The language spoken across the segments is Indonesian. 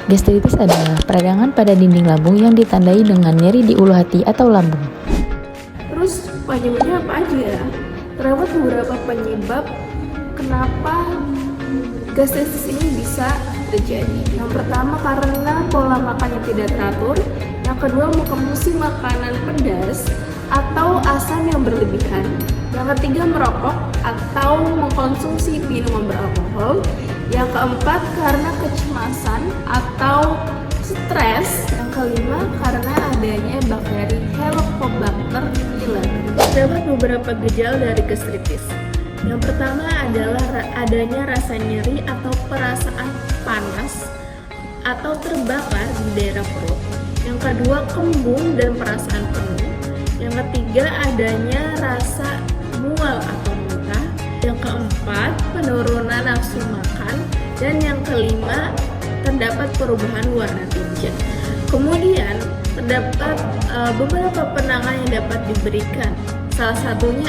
Gastritis adalah peradangan pada dinding lambung yang ditandai dengan nyeri di ulu hati atau lambung. Terus penyebabnya apa aja ya? Terdapat beberapa penyebab kenapa gastritis ini bisa terjadi. Yang pertama karena pola makan yang tidak teratur. Yang kedua mengkonsumsi makanan pedas atau asam yang berlebihan. Yang ketiga merokok atau mengkonsumsi minuman beralkohol. Yang keempat karena kecemasan atau stres. Yang kelima karena adanya bakteri Helicobacter pylori. Terdapat beberapa gejala dari gastritis. Yang pertama adalah adanya rasa nyeri atau perasaan panas atau terbakar di daerah perut. Yang kedua kembung dan perasaan penuh. Yang ketiga adanya rasa mual atau muntah. Yang keempat penurunan nafsu makan. Dan yang kelima terdapat perubahan warna tinja. Kemudian terdapat beberapa penanganan yang dapat diberikan. Salah satunya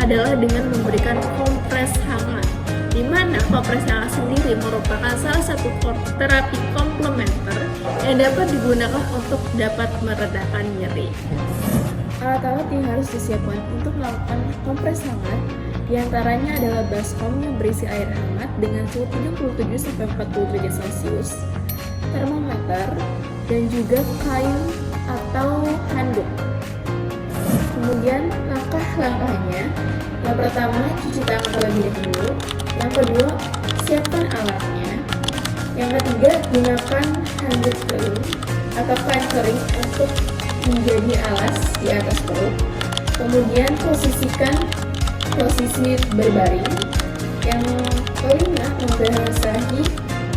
adalah dengan memberikan kompres hangat, di mana kompres hangat sendiri merupakan salah satu terapi komplementer yang dapat digunakan untuk dapat meredakan nyeri. Alat-alat yang harus disiapkan untuk melakukan kompres hangat diantaranya adalah baskom yang berisi air hangat dengan suhu 37-40 derajat Celcius, termometer, dan juga kain atau handuk. Kemudian langkah-langkahnya, yang pertama cuci tangan terlebih dahulu, yang kedua siapkan alatnya, yang ketiga gunakan handuk kering atau kain kering untuk menjadi alas di atas perut. Kemudian posisi berbaring. Yang kelima membasahi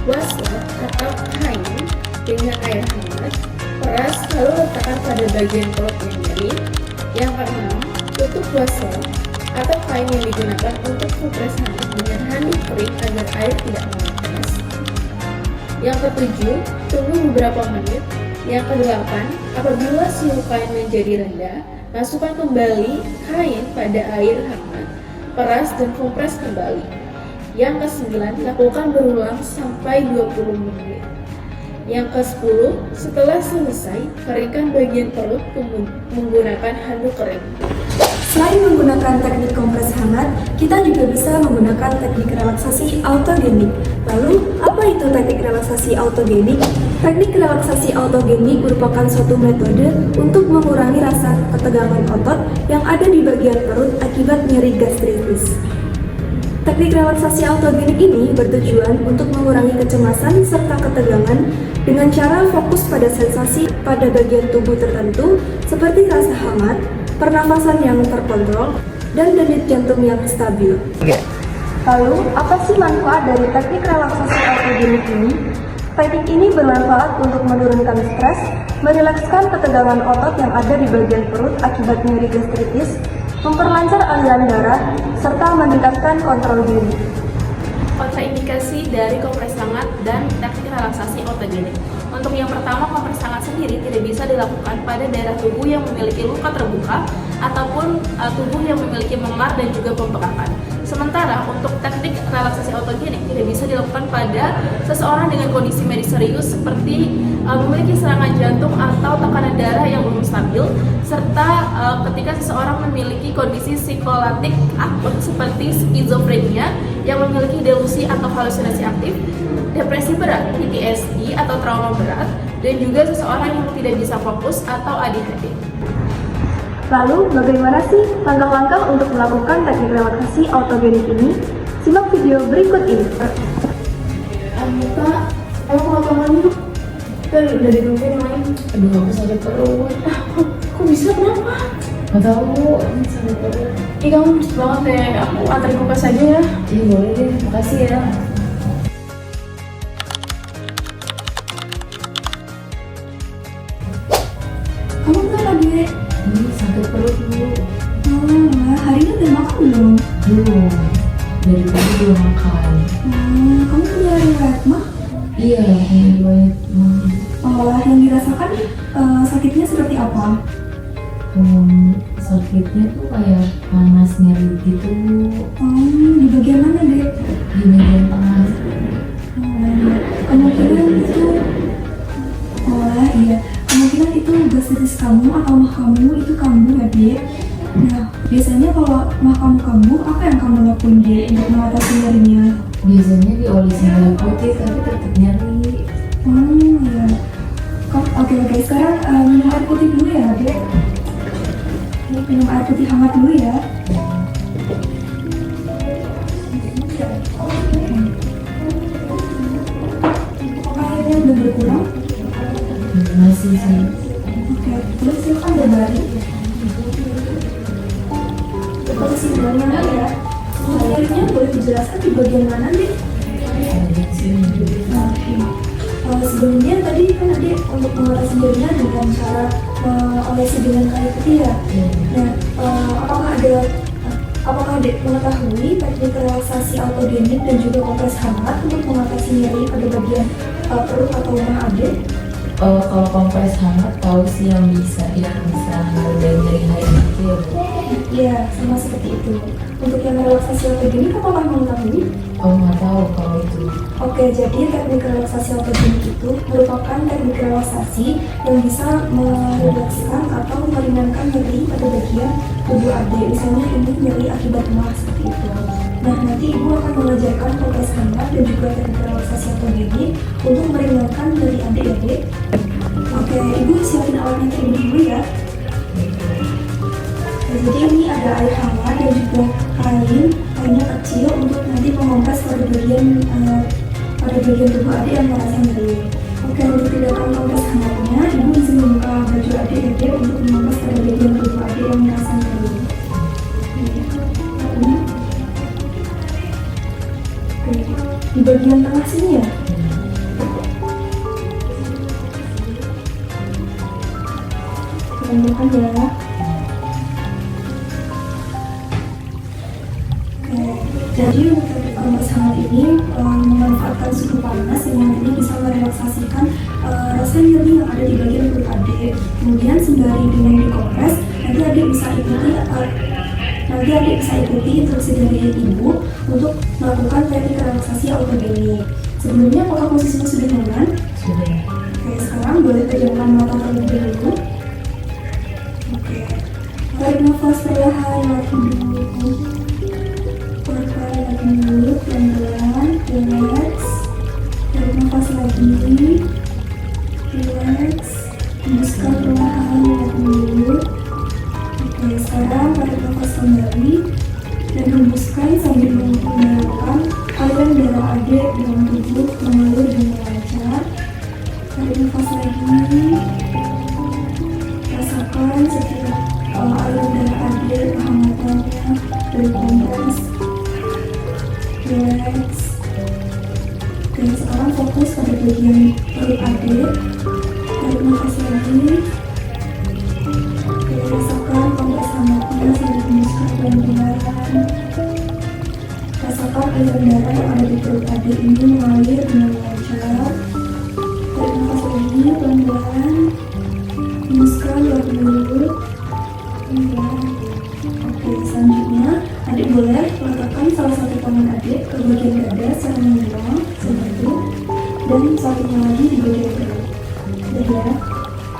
wastafel atau kain dengan air hangat, peras lalu letakkan pada bagian perut yang nyeri. Yang keenam, tutup wastafel atau kain yang digunakan untuk kompres hangat dengan handuk kering agar air tidak menetes. Yang ketujuh, tunggu beberapa menit. Yang kedelapan, apabila suhu kain menjadi rendah, masukkan kembali kain pada air hangat, peras dan kompres kembali. Yang kesembilan, lakukan berulang sampai 20 menit. Yang ke-10, setelah selesai, keringkan bagian perut menggunakan handuk kering. Selain menggunakan teknik kompres hangat, kita juga bisa menggunakan teknik relaksasi autogenik. Lalu, apa itu teknik relaksasi autogenik? Teknik relaksasi autogenik merupakan suatu metode untuk mengurangi rasa ketegangan otot yang ada di bagian perut akibat nyeri gastritis. Teknik relaksasi autogenik ini bertujuan untuk mengurangi kecemasan serta ketegangan dengan cara fokus pada sensasi pada bagian tubuh tertentu seperti rasa hangat, pernafasan yang terkontrol, dan denyut jantung yang stabil. Lalu, apa sih manfaat dari teknik relaksasi autogenik ini? Teknik ini bermanfaat untuk menurunkan stres, merilekskan ketegangan otot yang ada di bagian perut akibat nyeri gastritis, memperlancar aliran darah, serta meningkatkan kontrol diri. Kontraindikasi dari kompres hangat dan teknik relaksasi autogenik. Untuk yang pertama, kompres hangat sendiri tidak bisa dilakukan pada daerah tubuh yang memiliki luka terbuka ataupun tubuh yang memiliki memar dan juga pembekakan. Sementara untuk teknik relaksasi autogenik tidak bisa dilakukan pada seseorang dengan kondisi medis serius seperti memiliki serangan jantung atau tekanan darah yang belum stabil, serta ketika seseorang memiliki kondisi psikolatik akut seperti skizofrenia yang memiliki delusi atau halusinasi aktif, depresi berat, PTSD atau trauma berat, dan juga seseorang yang tidak bisa fokus atau ADHD. Lalu, bagaimana sih langkah-langkah untuk melakukan teknik relaksasi autogenik ini? Simak video berikut ini. Kak, ayo ke lapangan yuk. Kan udah ditungguin main. Aduh, aku sakit perut. Kok bisa, kenapa? Gak tau, ini sakit perut. Ih, kamu cepet banget deh, aku anterin kulkas aja ya. Iya boleh deh, makasih ya. Kamu kenapa, Dek? Ini sakit perut dulu. Hari ini udah makan belum? Belum. Dari tadi belum makan. Kamu punya riwayat mah? Iya, punya riwayat mah. Yang dirasakan sakitnya seperti apa? Sakitnya tuh kayak panas nyeri gitu. Di bagian mana, Dek? Di bagian tengah. Kemungkinan itu Wah iya, kemungkinan itu gastritis kamu atau mah kamu itu kambuh ya Dek. Nah, biasanya kalau mah kamu kambuh, apa yang kamu lakuin Dek untuk mengatasi nyerinya? Biasanya diolesin gula putih tapi tetap nyeri. Iya. Oke, sekarang minum air putih dulu ya Dek. Ini minum air putih hangat dulu ya. Airnya udah berkurang? Masih sih. Oke, terus silakan berbaring. Posisi mana ya? Airnya boleh dijelaskan di bagian mana nih? Sebelumnya tadi kan adik untuk mengatasi nyerinya dengan cara olesi dengan kayu putih ya. Nah, apakah adik mengetahui teknik relaksasi autogenik dan juga kompres hangat untuk mengatasi nyeri pada bagian perut atau mah adik? Kalau kompres hangat tahu sih yang bisa dari nyeri itu ya Bu. Iya, sama seperti itu. Untuk yang relaksasi autogenik apakah mengetahui? Nggak tahu kalau itu. Oke, jadi teknik relaksasi autogenik itu merupakan teknik relaksasi yang bisa merilekskan atau meringankan nyeri pada bagian tubuh adik. Misalnya ini nyeri akibat mah seperti itu. Nah, nanti ibu akan mengajarkan kompres hangat dan juga teknik relaksasi autogenik untuk meringankan nyeri adik-adik. Oke, ibu siapin alatnya terlebih dulu ya. Jadi ini ada air hangat dan juga kainnya kecil untuk nanti mengompres pada bagian tubuh adik yang merasa nyeri. Oke, untuk tindakan kompres hangatnya, ibu bisa membuka baju adik-adik untuk mengompres pada bagian tubuh adik yang merasa nyeri. Oke, di bagian tengah sini ya. Kerendahan ya. Jadi untuk teknik kompres hangat ini memanfaatkan suhu panas yang nantinya bisa merelaksasikan rasa nyeri yang ada di bagian perut adik. Kemudian sembari dengan dikompres, nanti adik bisa ikuti instruksi dari ibu untuk melakukan teknik relaksasi autogenik. Sebelumnya apakah posisinya sudah nyaman? Sudah. Oke, sekarang boleh pejamkan mata terlebih dahulu. Oke, tarik nafas perlahan lewat hidung. Mulut pelan-pelan, relax, tarik nafas lagi, relax, hembuskan perlahan lewat mulut. Oke, sekarang tarik nafas kembali dan hembuskan sambil membayangkan aliran darah adik dalam tubuh mengalir dengan lancar. Tarik nafas lagi, rasakan setiap aliran darah adik, kehangatannya dari kompres. Relax. Dan sekarang fokus pada bagian perut adik. Tarik nafas lagi. Rasakan kompres hangatnya sambil hembuskan pelan-pelan. Rasakan aliran darah yang ada di perut adik ini mengalir dengan lancar. Tarik nafas lagi pelan-pelan. Hembuskan lewat mulut. Pelan-pelan. Oke, selanjutnya adik boleh meletakkan salah satu tangan adik ke bagian dada secara menyelam seperti dan satunya lagi di bagian perut. Udah ya.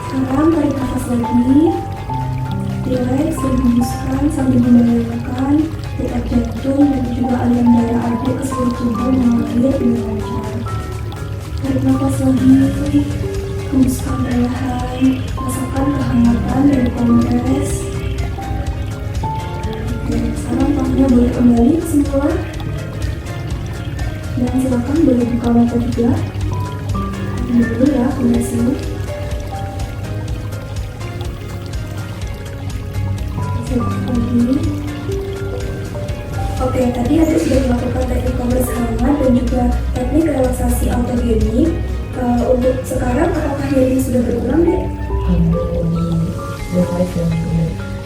Sekarang tarik nafas lagi, relax dan hembuskan sambil membayangkan detak jantung dan juga aliran darah adik ke seluruh tubuh mengalir dengan lancar. Tarik nafas lagi, hembuskan perlahan, rasakan kehangatan dari kompres. Sekarang tangannya boleh kembali ke semula dan silakan boleh buka mata juga. Ini dulu ya kompresnya. Silakan lagi. Oke, tadi adik sudah melakukan teknik kompres hangat dan juga teknik relaksasi autogenik. Untuk sekarang apakah nyeri sudah berkurang dek?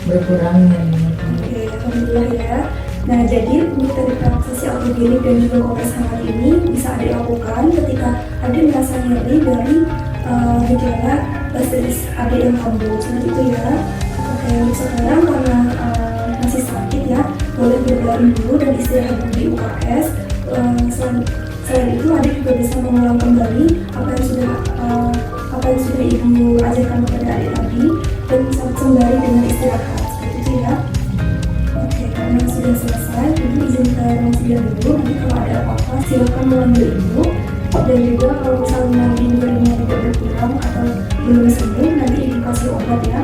Berkurang nyerinya. Oke, alhamdulillah ya. Nah, jadi untuk teknik relaksasi autogenik dan juga kompres hangat ini bisa adik lakukan ketika adik merasa nyeri dari gejala gastritis adik yang kambuh seperti itu ya. Oke, untuk sekarang karena masih sakit ya, boleh berbaring dulu dan istirahat dulu di UKS. Selain itu adik juga bisa mengulang kembali apa yang sudah Ibu ajarkan kepada adik tadi, dan sembari dengan istirahat, seperti itu ya. Oke, karena sudah selesai, Ibu izin ke ruang sidang dulu. Nanti kalau ada apa-apa, silakan memanggil Ibu. Dan juga kalau misalnya nanti nyerinya tidak berkurang atau belum sembuh, nanti Ibu kasih obat ya.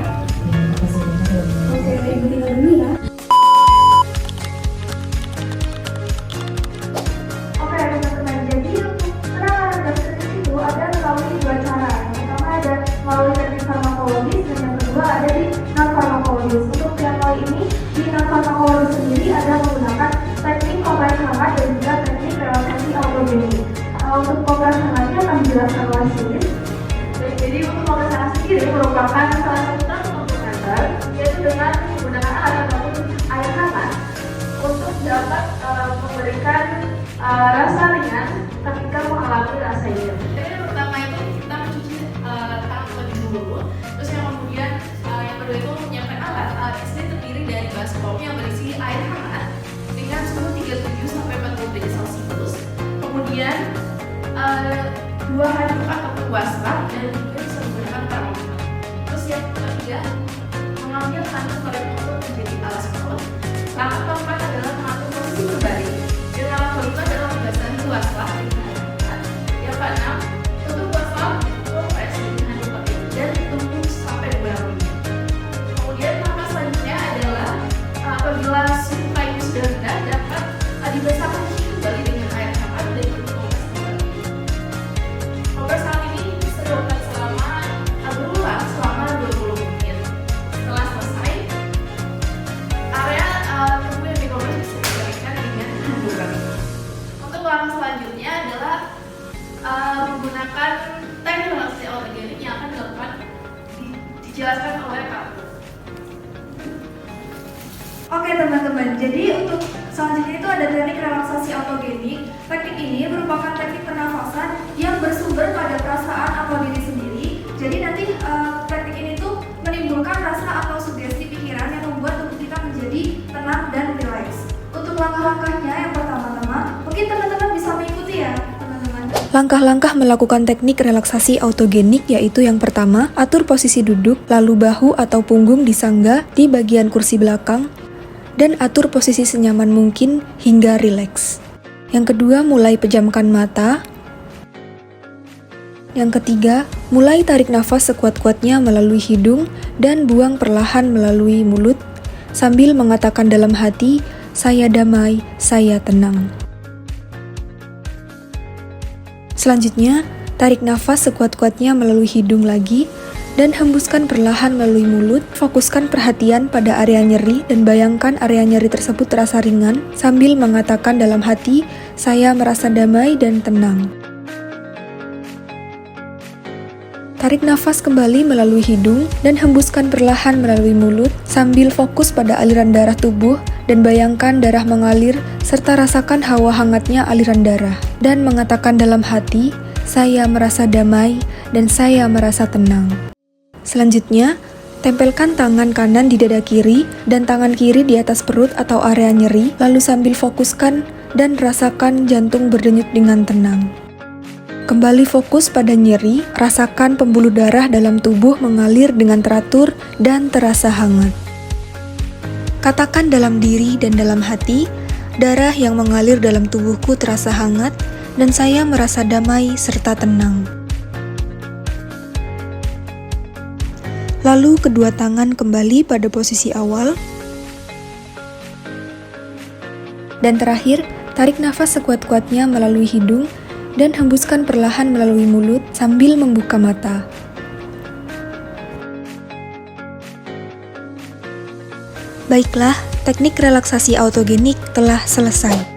Makasih banyak ya, Bu. Oke, Ibu tinggal dulu ya. Oke teman-teman, jadi untuk penanganan gastritis itu ada melalui dua cara. Yang pertama ada melalui teknik farmakologis dan yang kedua ada di non farmakologis. Untuk yang kali ini di non farmakologis sendiri ada menggunakan teknik kompres hangat dan juga teknik relaksasi autogenik. Untuk kompres hangatnya akan dijelaskan oleh Sulis. Jadi untuk kompres hangat sendiri merupakan salah satu teknik komplementer, yaitu dengan menggunakan alat ataupun air hangat untuk dapat memberikan rasa ringan ketika mengalami rasa nyeri. Jadi yang pertama itu kita mencuci tangan terlebih dulu. Terus yang kemudian yang kedua itu menyiapkan alat. Alat ini terdiri dari baskom yang berisi air hangat dengan suhu 37 sampai 40 derajat Celcius. Kemudian 2 handuk ataupun wastafel dan juga bisa menggunakan termometer. Terus yang ketiga mengambil handuk lem untuk menjadi alas perut. Langkah keempat adalah mengatur posisi berbaring. Dan langkah kelima adalah membasahi wastafel dengan air hangat. Yang keenam, tutup wastafel kompres dengan handuk kering dan tunggu sampai beberapa menit. Kemudian langkah selanjutnya adalah apabila suhu kain sudah rendah dapat dibasahkan kembali dengan air hangat dan dikompres kembali. Kompres hangat ini bisa dilakukan berulang selama 20 menit. Setelah selesai, area tubuh yang dikompres bisa dikeringkan dengan handuk kering. Untuk langkah selanjutnya adalah menggunakan teknik relaksasi autogenik yang akan dijelaskan oleh Kak. Oke teman-teman, jadi untuk selanjutnya itu ada teknik relaksasi autogenik. Teknik ini merupakan teknik pernafasan yang bersumber pada perasaan atau diri sendiri. Jadi nanti teknik ini tuh menimbulkan rasa atau sugesti pikiran yang membuat tubuh kita menjadi tenang dan rileks. Untuk langkah-langkahnya yang pertama-tama, mungkin teman-teman bisa mengikuti ya teman-teman. Langkah-langkah melakukan teknik relaksasi autogenik yaitu yang pertama, atur posisi duduk, lalu bahu atau punggung disanggah di bagian kursi belakang, dan atur posisi senyaman mungkin hingga rileks. Yang kedua, mulai pejamkan mata. Yang ketiga, mulai tarik nafas sekuat-kuatnya melalui hidung dan buang perlahan melalui mulut, sambil mengatakan dalam hati, "Saya damai, saya tenang." Selanjutnya, tarik nafas sekuat-kuatnya melalui hidung lagi, dan hembuskan perlahan melalui mulut. Fokuskan perhatian pada area nyeri dan bayangkan area nyeri tersebut terasa ringan sambil mengatakan dalam hati, "Saya merasa damai dan tenang." Tarik nafas kembali melalui hidung dan hembuskan perlahan melalui mulut sambil fokus pada aliran darah tubuh dan bayangkan darah mengalir serta rasakan hawa hangatnya aliran darah dan mengatakan dalam hati, "Saya merasa damai dan saya merasa tenang." Selanjutnya, tempelkan tangan kanan di dada kiri dan tangan kiri di atas perut atau area nyeri, lalu sambil fokuskan dan rasakan jantung berdenyut dengan tenang. Kembali fokus pada nyeri, rasakan pembuluh darah dalam tubuh mengalir dengan teratur dan terasa hangat. Katakan dalam diri dan dalam hati, darah yang mengalir dalam tubuhku terasa hangat dan saya merasa damai serta tenang. Lalu kedua tangan kembali pada posisi awal. Dan terakhir, tarik nafas sekuat-kuatnya melalui hidung dan hembuskan perlahan melalui mulut sambil membuka mata. Baiklah, teknik relaksasi autogenik telah selesai.